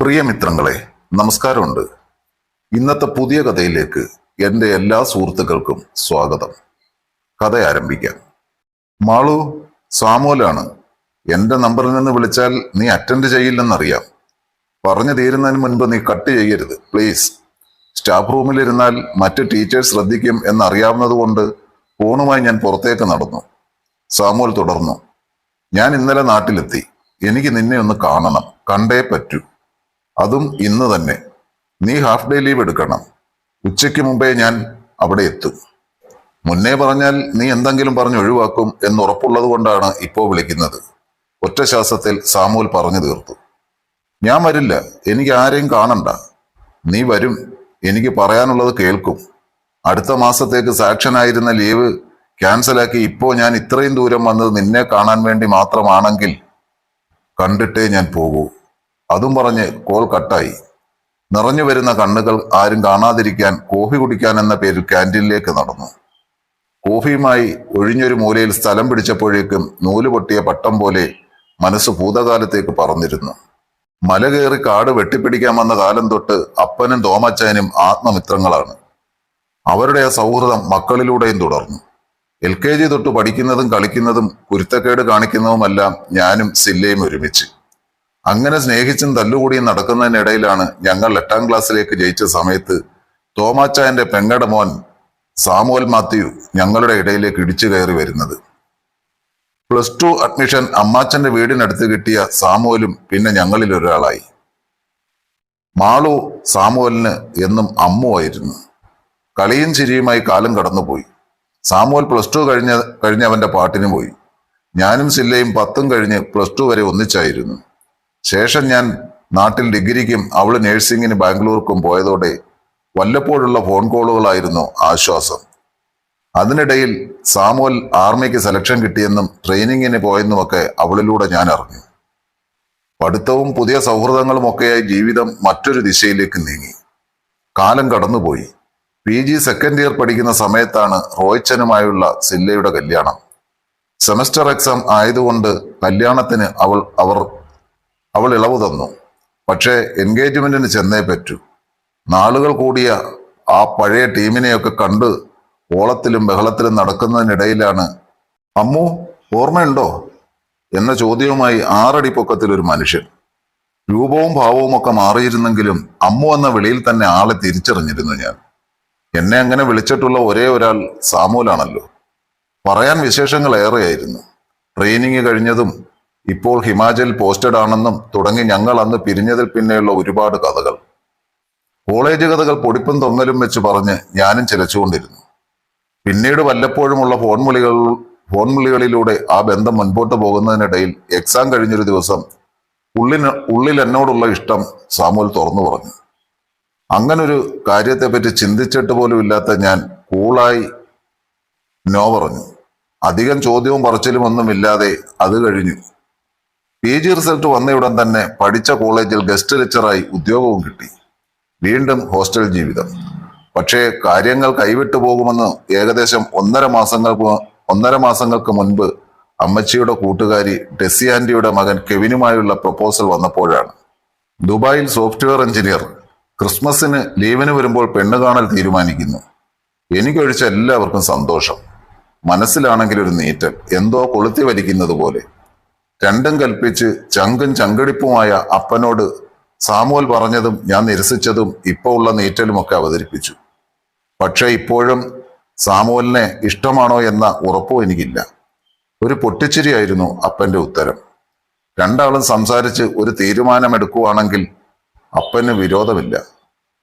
പ്രിയ മിത്രങ്ങളെ, നമസ്കാരമുണ്ട്. ഇന്നത്തെ പുതിയ കഥയിലേക്ക് എൻ്റെ എല്ലാ സുഹൃത്തുക്കൾക്കും സ്വാഗതം. കഥ ആരംഭിക്കാം. മാളു, സാമോലാണ്. എൻ്റെ നമ്പറിൽ നിന്ന് വിളിച്ചാൽ നീ അറ്റൻഡ് ചെയ്യില്ലെന്നറിയാം. പറഞ്ഞു തീരുന്നതിന് മുൻപ് നീ കട്ട് ചെയ്യരുത് പ്ലീസ്. സ്റ്റാഫ് റൂമിലിരുന്നാൽ മറ്റ് ടീച്ചേഴ്സ് ശ്രദ്ധിക്കും എന്നറിയാവുന്നതുകൊണ്ട് ഫോണുമായി ഞാൻ പുറത്തേക്ക് നടന്നു. സാമുവൽ തുടർന്നു. ഞാൻ ഇന്നലെ നാട്ടിലെത്തി. എനിക്ക് നിന്നെ ഒന്ന് കാണണം, കണ്ടേ പറ്റൂ. അതും ഇന്ന് തന്നെ. നീ ഹാഫ് ഡേ ലീവ് എടുക്കണം. ഉച്ചയ്ക്ക് മുമ്പേ ഞാൻ അവിടെ എത്തും. മുന്നേ പറഞ്ഞാൽ നീ എന്തെങ്കിലും പറഞ്ഞ് ഒഴിവാക്കും എന്നുറപ്പുള്ളത് കൊണ്ടാണ് ഇപ്പോൾ വിളിക്കുന്നത്. ഒറ്റ ശ്വാസത്തിൽ സാമുവൽ പറഞ്ഞു തീർത്തു. ഞാൻ വരില്ല, എനിക്ക് ആരെയും കാണണ്ട. നീ വരും, എനിക്ക് പറയാനുള്ളത് കേൾക്കും. അടുത്ത മാസത്തേക്ക് സാക്ഷനായിരുന്ന ലീവ് ക്യാൻസലാക്കി ഇപ്പോൾ ഞാൻ ഇത്രയും ദൂരം വന്നത് നിന്നെ കാണാൻ വേണ്ടി മാത്രമാണെങ്കിൽ കണ്ടിട്ടേ ഞാൻ പോകൂ. അതും പറഞ്ഞ് കോൾ കട്ടായി. നിറഞ്ഞു വരുന്ന കണ്ണുകൾ ആരും കാണാതിരിക്കാൻ കോഫി കുടിക്കാൻ എന്ന പേരിൽ ക്യാൻറ്റീനിലേക്ക് നടന്നു. കോഫിയുമായി ഒഴിഞ്ഞൊരു മൂലയിൽ സ്ഥലം പിടിച്ചപ്പോഴേക്കും നൂല് പൊട്ടിയ പട്ടം പോലെ മനസ്സ് ഭൂതകാലത്തേക്ക് പറന്നിരുന്നു. മല കയറി കാട് വെട്ടിപ്പിടിക്കാൻ വന്ന കാലം തൊട്ട് അപ്പനും തോമച്ചാനും ആത്മമിത്രങ്ങളാണ്. അവരുടെ ആ സൗഹൃദം മക്കളിലൂടെയും തുടർന്നു. LKG തൊട്ട് പഠിക്കുന്നതും കളിക്കുന്നതും കുരുത്തക്കേട് കാണിക്കുന്നതുമെല്ലാം ഞാനും സില്ലയും ഒരുമിച്ച്. അങ്ങനെ സ്നേഹിച്ചും തല്ലുകൂടിയും നടക്കുന്നതിനിടയിലാണ് ഞങ്ങൾ 8ാം ക്ലാസ്സിലേക്ക് ജയിച്ച സമയത്ത് തോമാച്ചായന്റെ പെങ്ങടെ മോൻ സാമുവൽ മാത്യു ഞങ്ങളുടെ ഇടയിലേക്ക് ഇടിച്ചു കയറി വരുന്നത്. +2 അഡ്മിഷൻ അമ്മാച്ചന്റെ വീടിനടുത്ത് കിട്ടിയ സാമുവലും പിന്നെ ഞങ്ങളിൽ ഒരാളായി. മാളു സാമുവലിന് എന്നും അമ്മുവായിരുന്നു. കളിയും ചിരിയുമായി കാലം കടന്നുപോയി. സാമുവൽ +2 കഴിഞ്ഞവന്റെ പാട്ടിന് പോയി. ഞാനും സില്ലയും 10ഉം കഴിഞ്ഞ് +2 വരെ ഒന്നിച്ചായിരുന്നു. ശേഷം ഞാൻ നാട്ടിൽ ഡിഗ്രിക്കും അവള് നേഴ്സിങ്ങിന് ബാംഗ്ലൂർക്കും പോയതോടെ വല്ലപ്പോഴുള്ള ഫോൺ കോളുകളായിരുന്നു ആശ്വാസം. അതിനിടയിൽ സാമുവൽ ആർമിക്ക് സെലക്ഷൻ കിട്ടിയെന്നും ട്രെയിനിങ്ങിന് പോയെന്നുമൊക്കെ അവളിലൂടെ ഞാൻ അറിഞ്ഞു. പഠിത്തവും പുതിയ സൗഹൃദങ്ങളുമൊക്കെയായി ജീവിതം മറ്റൊരു ദിശയിലേക്ക് നീങ്ങി. കാലം കടന്നുപോയി. PG സെക്കൻഡ് ഇയർ പഠിക്കുന്ന സമയത്താണ് റോയ്ച്ചനുമായുള്ള സില്ലയുടെ കല്യാണം. സെമസ്റ്റർ എക്സാം ആയതുകൊണ്ട് കല്യാണത്തിന് അവൾ ഇളവ് തന്നു. പക്ഷേ എൻഗേജ്മെന്റിന് ചെന്നേ പറ്റൂ. നാളുകൾ കൂടിയ ആ പഴയ ടീമിനെയൊക്കെ കണ്ട് ഓളത്തിലും ബഹളത്തിലും നടക്കുന്നതിനിടയിലാണ് അമ്മു ഓർമ്മയുണ്ടോ എന്ന ചോദ്യവുമായി 6 അടി പൊക്കത്തിലൊരു മനുഷ്യൻ. രൂപവും ഭാവവും ഒക്കെ മാറിയിരുന്നെങ്കിലും അമ്മു എന്ന വിളിയിൽ തന്നെ ആളെ തിരിച്ചറിഞ്ഞിരുന്നു ഞാൻ. എന്നെ അങ്ങനെ വിളിച്ചിട്ടുള്ള ഒരേ ഒരാൾ സാമുവലാണല്ലോ. പറയാൻ വിശേഷങ്ങൾ ഏറെയായിരുന്നു. ട്രെയിനിങ് കഴിഞ്ഞതും ഇപ്പോൾ ഹിമാചൽ പോസ്റ്റഡ് ആണെന്നും തുടങ്ങി ഞങ്ങൾ അന്ന് പിരിഞ്ഞതിൽ പിന്നെയുള്ള ഒരുപാട് കഥകൾ. കോളേജ് കഥകൾ പൊടിപ്പും തൊങ്ങലും വെച്ച് പറഞ്ഞ് ഞാനും ചിലച്ചുകൊണ്ടിരുന്നു. പിന്നീട് വല്ലപ്പോഴുമുള്ള ഫോൺ വിളികളിലൂടെ ആ ബന്ധം മുൻപോട്ട് പോകുന്നതിനിടയിൽ എക്സാം കഴിഞ്ഞൊരു ദിവസം ഉള്ളിൽ എന്നോടുള്ള ഇഷ്ടം സാമുവൽ തുറന്നു പറഞ്ഞു. അങ്ങനൊരു കാര്യത്തെപ്പറ്റി ചിന്തിച്ചിട്ട് പോലും ഇല്ലാത്ത ഞാൻ കൂളായി നോ പറഞ്ഞു. അധികം ചോദ്യവും പറച്ചിലും ഒന്നുമില്ലാതെ അത് കഴിഞ്ഞു. PG റിസൾട്ട് വന്നയുടൻ തന്നെ പഠിച്ച കോളേജിൽ ഗസ്റ്റ് ലെക്ചറായി ഉദ്യോഗവും കിട്ടി. വീണ്ടും ഹോസ്റ്റൽ ജീവിതം. പക്ഷേ കാര്യങ്ങൾ കൈവിട്ടു പോകുമെന്ന് ഏകദേശം 1.5 മാസങ്ങൾക്ക് മുൻപ് അമ്മച്ചിയുടെ കൂട്ടുകാരി ഡെസി ആന്റിയുടെ മകൻ കെവിനുമായുള്ള പ്രപ്പോസൽ വന്നപ്പോഴാണ്. ദുബായിൽ സോഫ്റ്റ്വെയർ എഞ്ചിനീയർ. ക്രിസ്മസിന് ലീവിന് വരുമ്പോൾ പെണ്ണ് കാണൽ തീരുമാനിക്കുന്നു. എനിക്കൊഴിച്ച എല്ലാവർക്കും സന്തോഷം. മനസ്സിലാണെങ്കിൽ ഒരു നീറ്റൽ, എന്തോ കൊളുത്തി വലിക്കുന്നത് പോലെ. രണ്ടും കൽപ്പിച്ച് ചങ്കും ചങ്കടിപ്പുമായ അപ്പനോട് സാമുവൽ പറഞ്ഞതും ഞാൻ നിരസിച്ചതും ഇപ്പോൾ ഉള്ള നീറ്റലുമൊക്കെ അവതരിപ്പിച്ചു. പക്ഷെ ഇപ്പോഴും സാമുവലിനെ ഇഷ്ടമാണോ എന്ന ഉറപ്പും എനിക്കില്ല. ഒരു പൊട്ടിച്ചിരിയായിരുന്നു അപ്പന്റെ ഉത്തരം. രണ്ടാളും സംസാരിച്ച് ഒരു തീരുമാനമെടുക്കുവാണെങ്കിൽ അപ്പന് വിരോധമില്ല.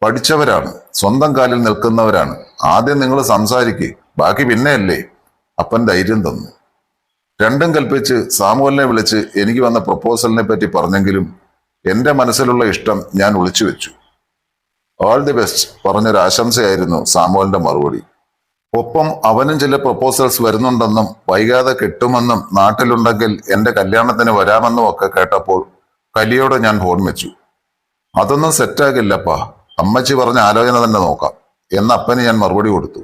പഠിച്ചവരാണ്, സ്വന്തം കാലിൽ നിൽക്കുന്നവരാണ്. ആദ്യം നിങ്ങൾ സംസാരിക്ക്, ബാക്കി പിന്നെയല്ലേ. അപ്പൻ ധൈര്യം തന്നു. രണ്ടും കൽപ്പിച്ച് സാമുവലിനെ വിളിച്ച് എനിക്ക് വന്ന പ്രപ്പോസലിനെ പറ്റി പറഞ്ഞെങ്കിലും എന്റെ മനസ്സിലുള്ള ഇഷ്ടം ഞാൻ ഒളിച്ചു വെച്ചു. ഓൾ ദി ബെസ്റ്റ് പറഞ്ഞൊരു ആശംസയായിരുന്നു സാമുവലിന്റെ മറുപടി. ഒപ്പം അവനും ചില പ്രപ്പോസൽസ് വരുന്നുണ്ടെന്നും വൈകാതെ കിട്ടുമെന്നും നാട്ടിലുണ്ടെങ്കിൽ എന്റെ കല്യാണത്തിന് വരാമെന്നും ഒക്കെ കേട്ടപ്പോൾ കലിയോടെ ഞാൻ ഫോൺ വെച്ചു. അതൊന്നും സെറ്റാകില്ലപ്പാ, അമ്മച്ചി പറഞ്ഞ ആലോചന തന്നെ നോക്കാം എന്ന അപ്പന് ഞാൻ മറുപടി കൊടുത്തു.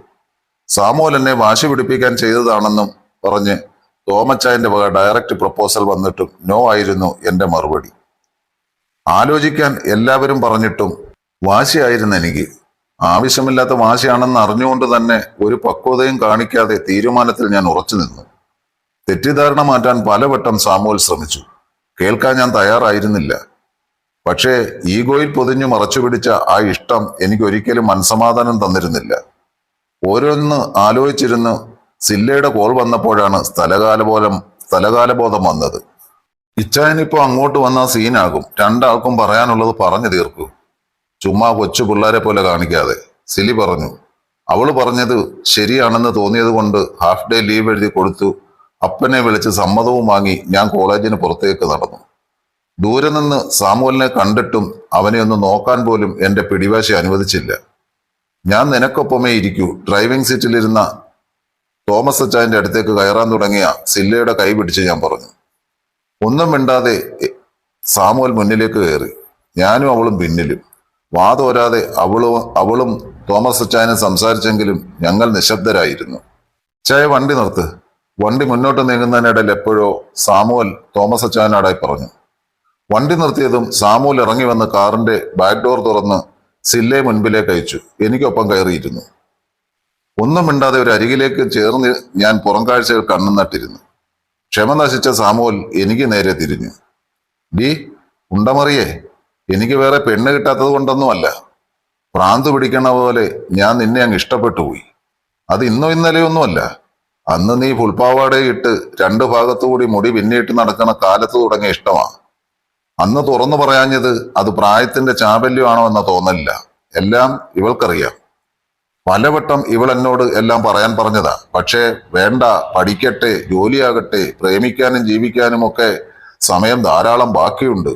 സാമുവൽ എന്നെ വാശി പിടിപ്പിക്കാൻ ചെയ്തതാണെന്നും പറഞ്ഞ് തോമച്ചായന്റെ വക ഡയറക്റ്റ് പ്രപ്പോസൽ വന്നിട്ടും നോ ആയിരുന്നു എന്റെ മറുപടി. ആലോചിക്കാൻ എല്ലാവരും പറഞ്ഞിട്ടും വാശിയായിരുന്നു എനിക്ക്. ആവശ്യമില്ലാത്ത വാശിയാണെന്ന് അറിഞ്ഞുകൊണ്ട് തന്നെ ഒരു പക്വതയും കാണിക്കാതെ തീരുമാനത്തിൽ ഞാൻ ഉറച്ചു നിന്നു. തെറ്റിദ്ധാരണ മാറ്റാൻ പലവട്ടം സാമുവൽ ശ്രമിച്ചു. കേൾക്കാൻ ഞാൻ തയ്യാറായിരുന്നില്ല. പക്ഷേ ഈഗോയിൽ പൊതിഞ്ഞു മറച്ചുപിടിച്ച ആ ഇഷ്ടം എനിക്ക് ഒരിക്കലും മനസമാധാനം തന്നിരുന്നില്ല. ഓരോന്ന് ആലോചിച്ചിരുന്ന് സില്ലയുടെ കോൾ വന്നപ്പോഴാണ് സ്ഥലകാലബോധം വന്നത്. ഇച്ചായനിപ്പോ അങ്ങോട്ട് വന്ന സീനാകും. രണ്ടാൾക്കും പറയാനുള്ളത് പറഞ്ഞു തീർക്കൂ. ചുമ്മാ കൊച്ചു പിള്ളേരെ പോലെ കാണിക്കാതെ, സിലി പറഞ്ഞു. അവള് പറഞ്ഞത് ശരിയാണെന്ന് തോന്നിയത് കൊണ്ട് ഹാഫ് ഡേ ലീവ് എഴുതി കൊടുത്തു. അപ്പനെ വിളിച്ച് സമ്മതവും വാങ്ങി ഞാൻ കോളേജിന് പുറത്തേക്ക് നടന്നു. ദൂരെ നിന്ന് സാമുവലിനെ കണ്ടിട്ടും അവനെ ഒന്ന് നോക്കാൻ പോലും എന്റെ പിടിവാശി അനുവദിച്ചില്ല. ഞാൻ നിനക്കൊപ്പമേ ഇരിക്കൂ. ഡ്രൈവിംഗ് സീറ്റിലിരുന്ന തോമസ് അച്ചായന്റെ അടുത്തേക്ക് കയറാൻ തുടങ്ങിയ സില്ലയുടെ കൈ പിടിച്ച് ഞാൻ പറഞ്ഞു. ഒന്നും മിണ്ടാതെ സാമുവൽ മുന്നിലേക്ക് കയറി. ഞാനും അവളും പിന്നിലും. വാതോരാതെ അവളും തോമസ് അച്ചായനും സംസാരിച്ചെങ്കിലും ഞങ്ങൾ നിശബ്ദരായിരുന്നു. ചായ വണ്ടി നിർത്ത്. വണ്ടി മുന്നോട്ട് നീങ്ങുന്നതിനിടയിൽ എപ്പോഴോ സാമുവൽ തോമസ് അച്ചായനോടായി പറഞ്ഞു. വണ്ടി നിർത്തിയതും സാമുവൽ ഇറങ്ങി വന്ന് കാറിന്റെ ബാക്ക് ഡോർ തുറന്ന് സില്ലയെ മുൻപിലേക്ക് അയച്ചു. എനിക്കൊപ്പം കയറിയിരുന്നു. ഒന്നും മിണ്ടാതെ ഒരു അരികിലേക്ക് ചേർന്ന് ഞാൻ പുറം കാഴ്ചകൾ കണ്ണു നട്ടിരുന്നു. ക്ഷമ നശിച്ച സാമുവൽ എനിക്ക് നേരെ തിരിഞ്ഞു. ഡി ഉണ്ടമറിയേ, എനിക്ക് വേറെ പെണ്ണ് കിട്ടാത്തത് കൊണ്ടൊന്നുമല്ല. ഭ്രാന്ത് പിടിക്കണ പോലെ ഞാൻ നിന്നെ അങ്ങ് ഇഷ്ടപ്പെട്ടു പോയി. അത് ഇന്നോ ഇന്നലെയൊന്നുമല്ല. അന്ന് നീ ഫുൾപ്പാവാടയിട്ട് രണ്ടു ഭാഗത്തുകൂടി മുടി പിന്നിട്ട് നടക്കുന്ന കാലത്ത് തുടങ്ങിയ ഇഷ്ടമാണ്. അന്ന് തുറന്നു പറയാഞ്ഞത് അത് പ്രായത്തിന്റെ ചാബല്യമാണോ എന്ന തോന്നലില്ല. എല്ലാം ഇവൾക്കറിയാം. പലവട്ടം ഇവൾ എന്നോട് എല്ലാം പറയാൻ പറഞ്ഞതാ. പക്ഷേ വേണ്ട, പഠിക്കട്ടെ, ജോലിയാകട്ടെ, പ്രേമിക്കാനും ജീവിക്കാനും ഒക്കെ സമയം ധാരാളം ബാക്കിയുണ്ട്.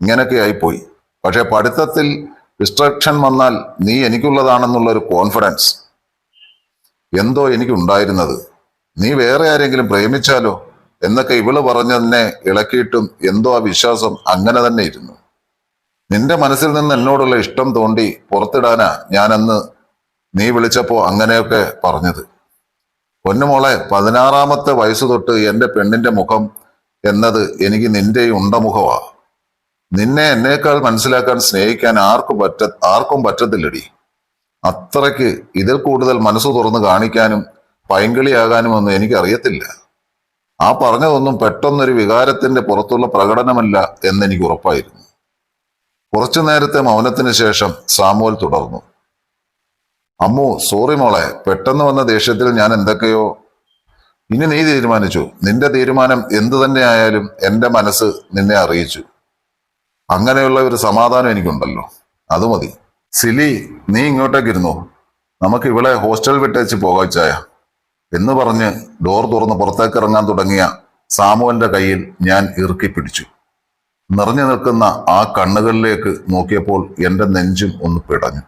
ഇങ്ങനൊക്കെ ആയിപ്പോയി. പക്ഷെ പഠിത്തത്തിൽ ഡിസ്ട്രക്ഷൻ വന്നാൽ നീ എനിക്കുള്ളതാണെന്നുള്ളൊരു കോൺഫിഡൻസ് എന്തോ എനിക്കുണ്ടായിരുന്നത്. നീ വേറെ ആരെങ്കിലും പ്രേമിച്ചാലോ എന്നൊക്കെ ഇവള് പറഞ്ഞതിനെ ഇളക്കിയിട്ടും എന്തോ ആ വിശ്വാസം അങ്ങനെ തന്നെ ഇരുന്നു. നിന്റെ മനസ്സിൽ നിന്ന് എന്നോടുള്ള ഇഷ്ടം തോണ്ടി പുറത്തിടാനാ ഞാനന്ന് നീ വിളിച്ചപ്പോ അങ്ങനെയൊക്കെ പറഞ്ഞത്. പൊന്നുമോളെ, 16-ാമത്തെ വയസ്സ് തൊട്ട് എന്റെ പെണ്ണിന്റെ മുഖം എന്നത് എനിക്ക് നിന്റെ ഉണ്ടമുഖമാ. നിന്നെ എന്നേക്കാൾ മനസ്സിലാക്കാൻ സ്നേഹിക്കാൻ ആർക്കും പറ്റത്തില്ലടി. അത്രയ്ക്ക് ഇതിൽ കൂടുതൽ മനസ്സ് തുറന്ന് കാണിക്കാനും പൈങ്കിളിയാകാനും ഒന്നും എനിക്കറിയത്തില്ല. ആ പറഞ്ഞതൊന്നും പെട്ടെന്നൊരു വികാരത്തിന്റെ പുറത്തുള്ള പ്രകടനമല്ല എന്നെനിക്ക് ഉറപ്പായിരുന്നു. കുറച്ചു നേരത്തെ മൗനത്തിന് ശേഷം സാമുവൽ തുടർന്നു. അമ്മു, സോറി മോളെ, പെട്ടെന്ന് വന്ന ദേഷ്യത്തിൽ ഞാൻ എന്തൊക്കെയോ. ഇനി നീ തീരുമാനിച്ചു. നിന്റെ തീരുമാനം എന്തു തന്നെ ആയാലും എന്റെ മനസ്സ് നിന്നെ അറിയിച്ചു. അങ്ങനെയുള്ള ഒരു സമാധാനം എനിക്കുണ്ടല്ലോ, അത് മതി. സിലി, നീ ഇങ്ങോട്ടേക്കിരുന്നു. നമുക്ക് ഇവളെ ഹോസ്റ്റൽ വിട്ടേച്ച് പോകാച്ചായ എന്ന് പറഞ്ഞ് ഡോർ തുറന്ന് പുറത്തേക്ക് ഇറങ്ങാൻ തുടങ്ങിയ സാമുവലിന്റെ കയ്യിൽ ഞാൻ ഇറുക്കി പിടിച്ചു. നിറഞ്ഞു നിൽക്കുന്ന ആ കണ്ണുകളിലേക്ക് നോക്കിയപ്പോൾ എന്റെ നെഞ്ചും ഒന്ന് പിടഞ്ഞു.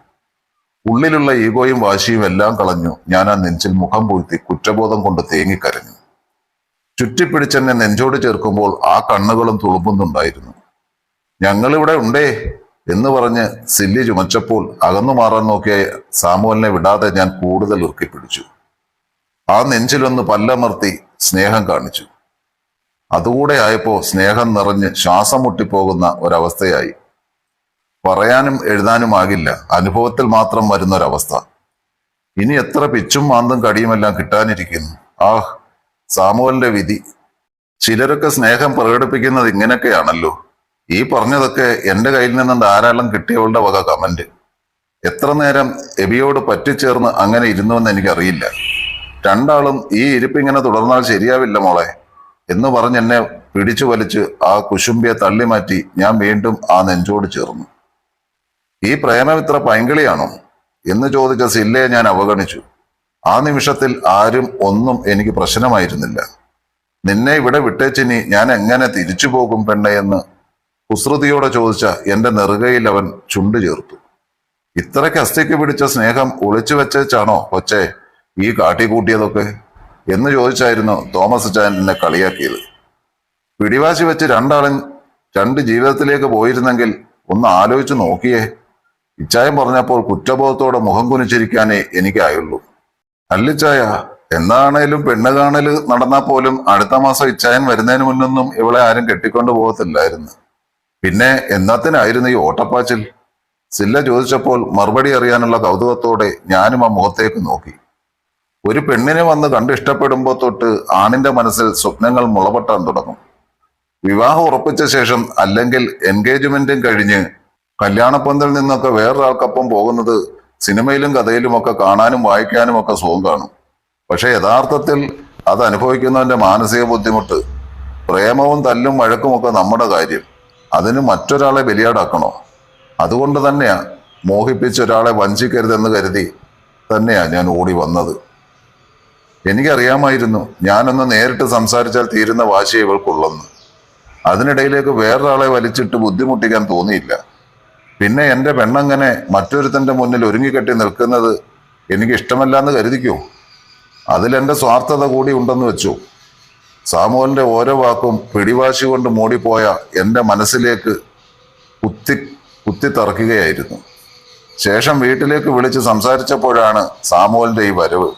ഉള്ളിലുള്ള ഈഗോയും വാശിയും എല്ലാം കളഞ്ഞു ഞാൻ ആ നെഞ്ചിൽ മുഖം പൂഴ്ത്തി കുറ്റബോധം കൊണ്ട് തേങ്ങിക്കരഞ്ഞു. ചുറ്റിപ്പിടിച്ചെന്നെ നെഞ്ചോട് ചേർക്കുമ്പോൾ ആ കണ്ണുകളും തുളുമ്പുന്നുണ്ടായിരുന്നു. ഞങ്ങളിവിടെ ഉണ്ടേ എന്ന് പറഞ്ഞ് സില്ലി ചുമച്ചപ്പോൾ അകന്നു മാറാൻ നോക്കിയ സാമുവലിനെ വിടാതെ ഞാൻ കൂടുതൽ ഇറുക്കിപ്പിടിച്ചു. ആ നെഞ്ചിലൊന്ന് പല്ലമർത്തി സ്നേഹം കാണിച്ചു. അതുകൂടെ ആയപ്പോ സ്നേഹം നിറഞ്ഞ് ശ്വാസം മുട്ടിപ്പോകുന്ന ഒരവസ്ഥയായി. പറയാനും എഴുതാനുമാകില്ല, അനുഭവത്തിൽ മാത്രം വരുന്നൊരവസ്ഥ. ഇനി എത്ര പിച്ചും മാന്തും കടിയുമെല്ലാം കിട്ടാനിരിക്കുന്നു. ആഹ്, സാമുവലിന്റെ വിധി. ചിലരൊക്കെ സ്നേഹം പ്രകടിപ്പിക്കുന്നത് ഇങ്ങനെയൊക്കെയാണല്ലോ. ഈ പറഞ്ഞതൊക്കെ എന്റെ കയ്യിൽ നിന്നും ധാരാളം കിട്ടിയവളുടെ വക കമന്റ്. എത്ര നേരം എബിയോട് പറ്റിച്ചേർന്ന് അങ്ങനെ ഇരുന്നുവെന്ന് എനിക്കറിയില്ല. രണ്ടാളും ഈ ഇരിപ്പിങ്ങനെ തുടർന്നാൽ ശരിയാവില്ല മോളെ എന്ന് പറഞ്ഞ് എന്നെ പിടിച്ചു വലിച്ച് ആ കുശുംബിയെ തള്ളിമാറ്റി ഞാൻ വീണ്ടും ആ നെഞ്ചോട് ചേർന്നു. ഈ പ്രേമം ഇത്ര പൈങ്കിളിയാണോ എന്ന് ചോദിച്ച സില്ലയെ ഞാൻ അവഗണിച്ചു. ആ നിമിഷത്തിൽ ആരും ഒന്നും എനിക്ക് പ്രശ്നമായിരുന്നില്ല. നിന്നെ ഇവിടെ വിട്ടേച്ചിനി ഞാൻ എങ്ങനെ തിരിച്ചു പോകും പെണ്ണെ എന്ന് കുസൃതിയോടെ ചോദിച്ച എന്റെ നെറുകയിൽ അവൻ ചുണ്ടു ചേർത്തു. ഇത്രയ്ക്ക് അസ്ഥിക്ക് പിടിച്ച സ്നേഹം ഒളിച്ചു വെച്ചാണോ കൊച്ചേ ഈ കാട്ടിക്കൂട്ടിയതൊക്കെ എന്ന് ചോദിച്ചായിരുന്നു തോമസ് അച്ചായൻ എന്നെ കളിയാക്കിയത്. പിടിവാശി വെച്ച് രണ്ടാളും രണ്ട് ജീവിതത്തിലേക്ക് പോയിരുന്നെങ്കിൽ ഒന്ന് ആലോചിച്ച് നോക്കിയേ. ഇച്ചായൻ പറഞ്ഞപ്പോൾ കുറ്റബോധത്തോടെ മുഖം കുനിച്ചിരിക്കാനേ എനിക്കായുള്ളൂ. അല്ലിച്ചായ, എന്നാണേലും പെണ്ണ് കാണല് നടന്നാൽ പോലും അടുത്ത മാസം ഇച്ചായൻ വരുന്നതിന് മുന്നൊന്നും ഇവളെ ആരും കെട്ടിക്കൊണ്ടു പോകത്തില്ലായിരുന്നു. പിന്നെ എന്നാത്തിനായിരുന്നു ഈ ഓട്ടപ്പാച്ചിൽ? സില്ല ചോദിച്ചപ്പോൾ മറുപടി അറിയാനുള്ള കൗതുകത്തോടെ ഞാനും ആ മുഖത്തേക്ക് നോക്കി. ഒരു പെണ്ണിനെ വന്ന് കണ്ട് ഇഷ്ടപ്പെടുമ്പോൾ തൊട്ട് ആണിന്റെ മനസ്സിൽ സ്വപ്നങ്ങൾ മുളപൊട്ടാൻ തുടങ്ങും. വിവാഹം ഉറപ്പിച്ച ശേഷം അല്ലെങ്കിൽ എൻഗേജ്മെന്റും കഴിഞ്ഞ് കല്യാണപ്പന്തൽ നിന്നൊക്കെ വേറൊരാൾക്കൊപ്പം പോകുന്നത് സിനിമയിലും കഥയിലുമൊക്കെ കാണാനും വായിക്കാനും ഒക്കെ സുഖം കാണും. പക്ഷെ യഥാർത്ഥത്തിൽ അത് അനുഭവിക്കുന്നവന്റെ മാനസിക ബുദ്ധിമുട്ട്, പ്രേമവും തല്ലും വഴക്കുമൊക്കെ നമ്മുടെ കാര്യം. അതിന് മറ്റൊരാളെ ബലിയാടാക്കണോ? അതുകൊണ്ട് തന്നെയാ മോഹിപ്പിച്ച ഒരാളെ വഞ്ചിക്കരുതെന്ന് കരുതി തന്നെയാ ഞാൻ ഓടി വന്നത്. എനിക്കറിയാമായിരുന്നു ഞാനൊന്ന് നേരിട്ട് സംസാരിച്ചാൽ തീരുന്ന വാശി ഇവൾക്കുള്ളെന്ന്. അതിനിടയിലേക്ക് വേറൊരാളെ വലിച്ചിട്ട് ബുദ്ധിമുട്ടിക്കാൻ തോന്നിയില്ല. പിന്നെ എന്റെ പെണ്ണങ്ങനെ മറ്റൊരുത്തന്റെ മുന്നിൽ ഒരുങ്ങിക്കെട്ടി നിൽക്കുന്നത് എനിക്ക് ഇഷ്ടമല്ലാന്ന് കരുതിക്കോ? അതിലെന്റെ സ്വാർത്ഥത കൂടി ഉണ്ടെന്ന് വെച്ചു. സാമുവലിന്റെ ഓരോ വാക്കും പിടിവാശി കൊണ്ട് മൂടിപ്പോയ എന്റെ മനസ്സിലേക്ക് കുത്തിത്തറക്കുകയായിരുന്നു. ശേഷം വീട്ടിലേക്ക് വിളിച്ച് സംസാരിച്ചപ്പോഴാണ് സാമുവലിന്റെ ഈ വരവ്.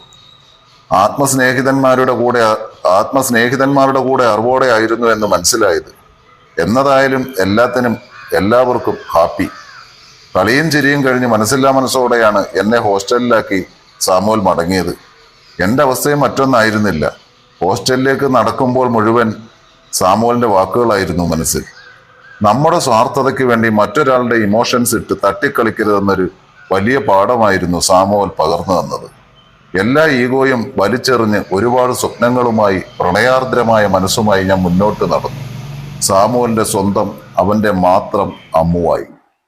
ആത്മസ്നേഹിതന്മാരുടെ കൂടെ അറിവോടെ ആയിരുന്നു എന്ന് മനസ്സിലായത്. എന്നതായാലും എല്ലാവർക്കും ഹാപ്പി. കളിയും ചിരിയും കഴിഞ്ഞ് മനസ്സില്ലാ മനസ്സോടെയാണ് എന്നെ ഹോസ്റ്റലിലാക്കി സാമുവൽ മടങ്ങിയത്. എൻ്റെ അവസ്ഥയും മറ്റൊന്നായിരുന്നില്ല. ഹോസ്റ്റലിലേക്ക് നടക്കുമ്പോൾ മുഴുവൻ സാമുവലിന്റെ വാക്കുകളായിരുന്നു മനസ്സിൽ. നമ്മുടെ സ്വാർത്ഥതയ്ക്ക് വേണ്ടി മറ്റൊരാളുടെ ഇമോഷൻസ് ഇട്ട് തട്ടിക്കളിക്കരുതെന്നൊരു വലിയ പാഠമായിരുന്നു സാമുവൽ പകർന്നു തന്നത്. എല്ലാ ഈഗോയും വലിച്ചെറിഞ്ഞ് ഒരുപാട് സ്വപ്നങ്ങളുമായി പ്രണയാർദ്രമായ മനസ്സുമായി ഞാൻ മുന്നോട്ട് നടന്നു. സാമുവലിന്റെ സ്വന്തം, അവന്റെ മാത്രം അമ്മുവായി.